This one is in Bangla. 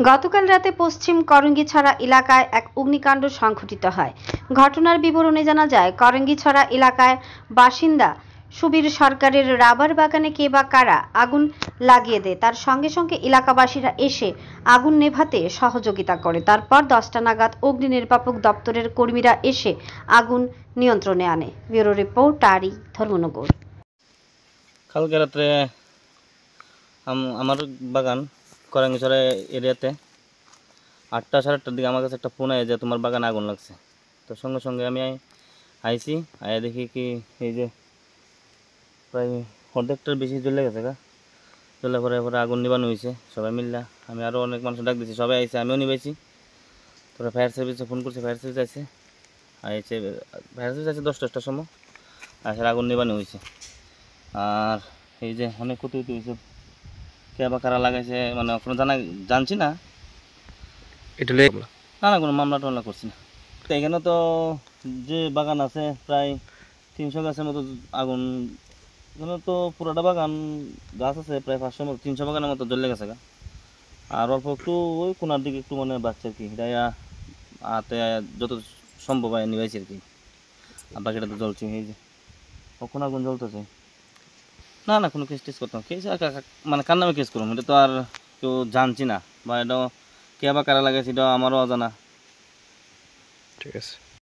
গতকাল রাতে পশ্চিম করঙ্গিছড়া এলাকায় এক অগ্নিকাণ্ড সংঘটিত হয়। ঘটনার বিবরণে জানা যায়, করঙ্গিছড়া এলাকায় বাসিন্দা সুবীর সরকারের রাবার বাগানে কে বা কারা আগুন লাগিয়ে দেয়। তার সঙ্গে সঙ্গে এলাকাবাসীরা এসে আগুন নেভাতে সহযোগিতা করে। তারপর 10টা নাগাদ অগ্নি নির্বাপক দপ্তরের কর্মীরা এসে আগুন নিয়ন্ত্রণে আনে। ব্যুরো রিপোর্ট টারি ধর্মনগর। কালকে রাত্রে আমার বাগান করঙ্গিছড়া এরিয়াতে 8টা সাড়ে 8টার দিকে আমার কাছে একটা ফোন আয় যে তোমার বাগানে আগুন লাগছে। তো সঙ্গে সঙ্গে আমি আইছি, আয়া দেখি কি এই যে প্রায় অর্ধেকটার বেশি জ্বলে গেছে জ্বলে পরে আগুন নিবানো হয়েছে সবাই মিললা। আমি আরও অনেক মানুষ ডাক দিচ্ছি, সবাই আইছে, আমিও নিবাইছি। তারপরে ফায়ার সার্ভিসে ফোন করছি, ফায়ার সার্ভিস আছে, আইছে ফায়ার সার্ভিস আছে 10টার সময় আসলে আগুন নিবানো হয়েছে। আর এই যে অনেক ক্ষতি হয়েছে, কে বা কারা লাগাইছে মানে কোনো জানছি না। এটা না কোনো মামলা টামলা করছি না। তো এখানে তো যে বাগান আছে প্রায় 300 গাছের মতো আগুন, এখানে তো পুরোটা বাগান গাছ আছে প্রায় 500 মতো 300 বাগানের মতো জ্বলে গেছে আর অল্প একটু ওই কোনার দিকে একটু মনে বাচ্চা আর কি, এটা হাতে যত সম্ভব হয় নিবাইছি আর কি। আর বাকিটা তো জ্বলছে, এই যে কখন আগুন জ্বলতেছে। না কোনো কেস টেস করতাম, কেস মানে কার নামে কেস করুন, এটা তো আর কেউ জানছি না, বা এটা কে বা কারা লাগাইছে এটা আমারও অজানা। ঠিক আছে।